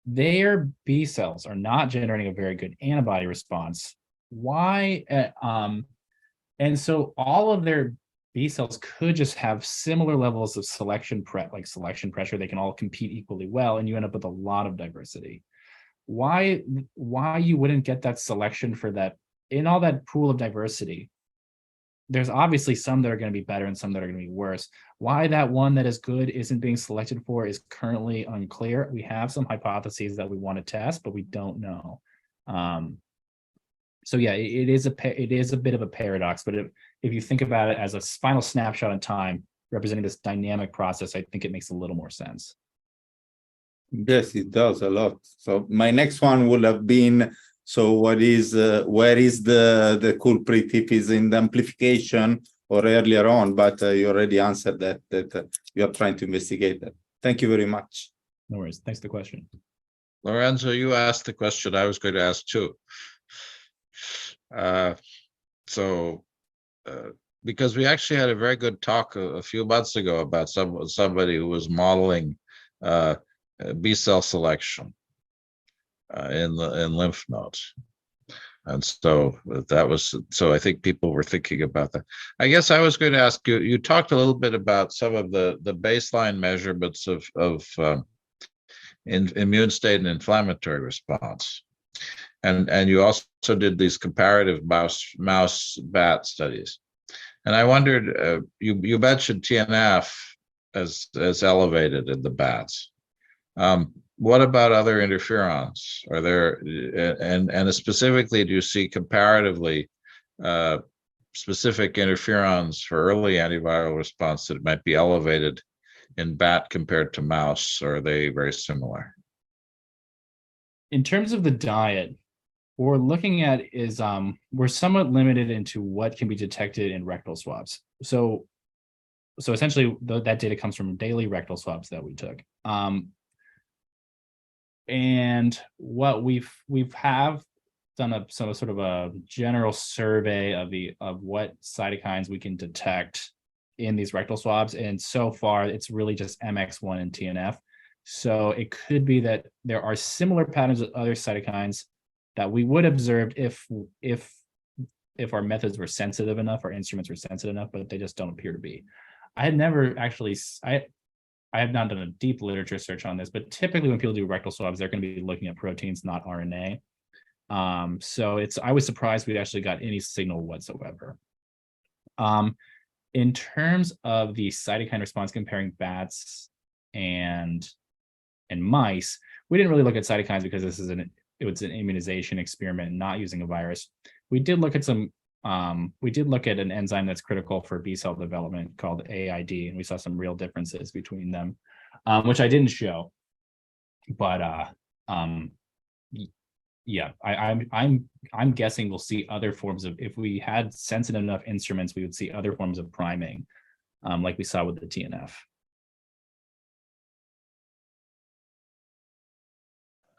B: their B cells are not generating a very good antibody response. Why? And so all of their B cells could just have similar levels of selection pressure. They can all compete equally well, and you end up with a lot of diversity. Why you wouldn't get that selection for that in all that pool of diversity? There's obviously some that are going to be better and some that are going to be worse. Why that one that is good isn't being selected for is currently unclear. We have some hypotheses that we want to test, but we don't know. So yeah, it is a bit of a paradox, but if you think about it as a final snapshot in time representing this dynamic process, I think it makes a little more sense.
E: Yes, it does a lot. So my next one would have been, so where is the culprit, if it's in the amplification or earlier on, but you already answered that you are trying to investigate that. Thank you very much.
B: No worries. Thanks for the question.
A: Lorenzo, you asked the question I was going to ask too. Because we actually had a very good talk a few months ago about somebody who was modeling B cell selection in lymph nodes, and so I think people were thinking about that. I guess I was going to ask you. You talked a little bit about some of the baseline measurements of immune state and inflammatory response. And you also did these comparative mouse bat studies, and I wondered, you mentioned TNF as elevated in the bats. What about other interferons? Are there and specifically, do you see comparatively specific interferons for early antiviral response that might be elevated in bat compared to mouse, or are they very similar?
B: In terms of the diet, what we're looking at is we're somewhat limited into what can be detected in rectal swabs. So essentially that data comes from daily rectal swabs that we took. And what we've done some sort of a general survey of what cytokines we can detect in these rectal swabs, and so far it's really just MX1 and TNF. So it could be that there are similar patterns with other cytokines that we would observe if our methods were sensitive enough, our instruments were sensitive enough, but they just don't appear to be. I had never actually, I have not done a deep literature search on this, but typically when people do rectal swabs, they're going to be looking at proteins, not RNA. So I was surprised we actually got any signal whatsoever. In terms of the cytokine response comparing bats and mice, we didn't really look at cytokines because this is an immunization experiment, not using a virus. We did look at an enzyme that's critical for B cell development called AID, and we saw some real differences between them, which I didn't show. But yeah, I'm guessing we'll see other forms of, if we had sensitive enough instruments, we would see other forms of priming, like we saw with the TNF.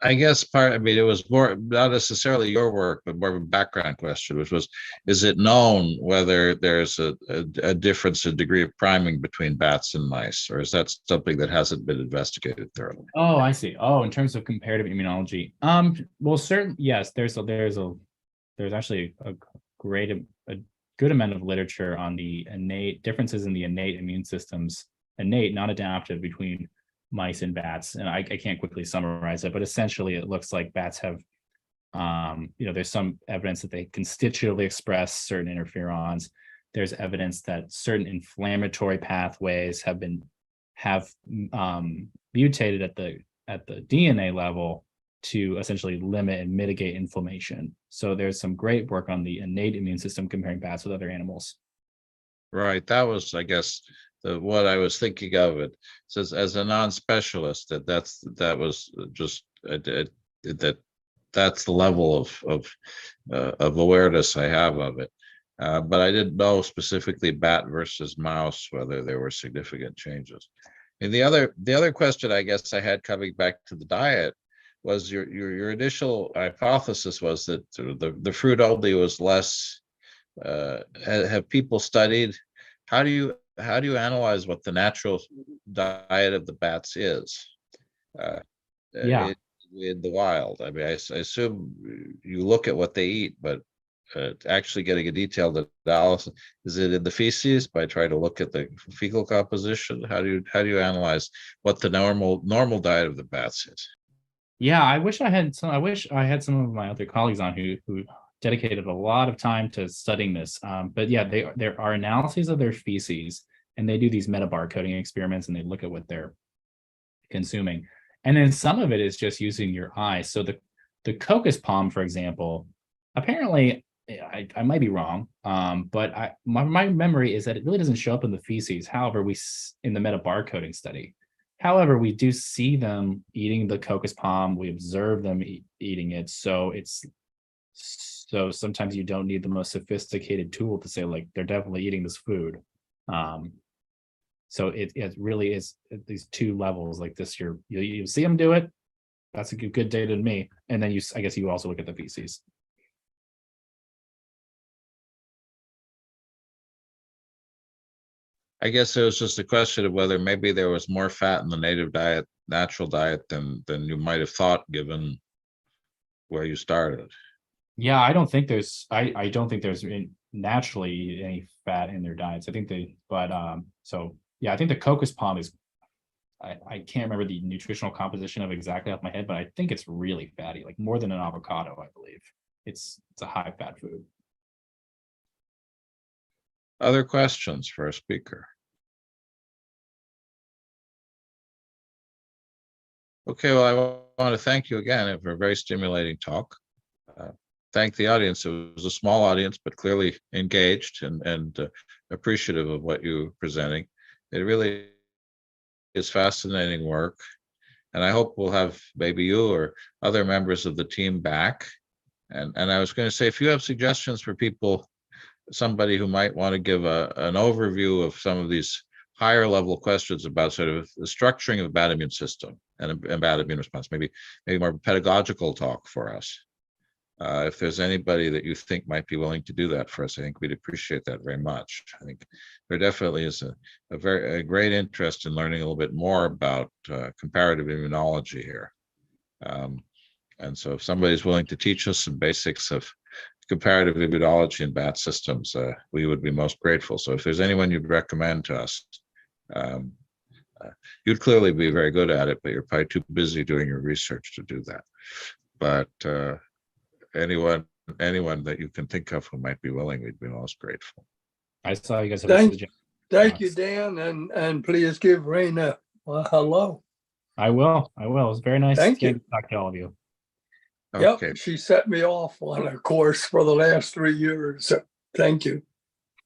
A: I guess I mean, it was more, not necessarily your work, but more of a background question, which was, is it known whether there's a difference in degree of priming between bats and mice, or is that something that hasn't been investigated thoroughly?
B: Oh, I see. Oh, in terms of comparative immunology, well, yes, there's actually a good amount of literature on the innate differences in the innate immune systems, innate, not adaptive, between mice and bats. And I can't quickly summarize it, but essentially it looks like bats have, there's some evidence that they constitutively express certain interferons. There's evidence that certain inflammatory pathways have mutated at the DNA level to essentially limit and mitigate inflammation. So there's some great work on the innate immune system comparing bats with other animals.
A: Right. That was, I guess, what I was thinking of. It says, as a non-specialist, that's the level of awareness I have of it. But I didn't know specifically bat versus mouse whether there were significant changes. And the other question I guess I had, coming back to the diet, was your initial hypothesis was that the fruit only was less. Have people studied, how do you analyze what the natural diet of the bats is in the wild? I mean, I assume you look at what they eat, but actually getting a detailed analysis, is it in the feces by trying to look at the fecal composition? How do you analyze what the normal diet of the bats is?
B: Yeah, I wish I had some of my other colleagues on who dedicated a lot of time to studying this. But yeah, there are analyses of their feces, and they do these metabarcoding experiments, and they look at what they're consuming. And then some of it is just using your eyes. So the cocos palm, for example, apparently, I might be wrong, but my memory is that it really doesn't show up in the feces. However, in the metabarcoding study, however, we do see them eating the cocos palm. We observe them eating it. So sometimes you don't need the most sophisticated tool to say, like, they're definitely eating this food. So it really is at these two levels like this. You see them do it. That's a good data to me. And then I guess you also look at the feces.
A: I guess it was just a question of whether maybe there was more fat in the natural diet than you might have thought, given where you started.
B: Yeah, I don't think there's naturally any fat in their diets. I think I think the cocos palm is, I can't remember the nutritional composition of exactly off my head, but I think it's really fatty, like more than an avocado, I believe. It's a high fat food.
A: Other questions for our speaker? Okay, well, I want to thank you again for a very stimulating talk. Thank the audience. It was a small audience, but clearly engaged and appreciative of what you were presenting. It really is fascinating work. And I hope we'll have maybe you or other members of the team back. And I was going to say, if you have suggestions for people, somebody who might want to give an overview of some of these higher level questions about sort of the structuring of a bat immune system and a bat immune response, maybe more pedagogical talk for us. If there's anybody that you think might be willing to do that for us, I think we'd appreciate that very much. I think there definitely is a great interest in learning a little bit more about comparative immunology here. And so if somebody's willing to teach us some basics of comparative immunology in bat systems, we would be most grateful. So if there's anyone you'd recommend to us, you'd clearly be very good at it, but you're probably too busy doing your research to do that. But anyone that you can think of who might be willing, we'd be most grateful.
B: I saw you guys have
D: Thank you, Dan, and please give Raina a hello.
B: I will. It was very nice to talk to all of you.
A: Okay.
D: Yep, she set me off on a course for the last 3 years. So thank you.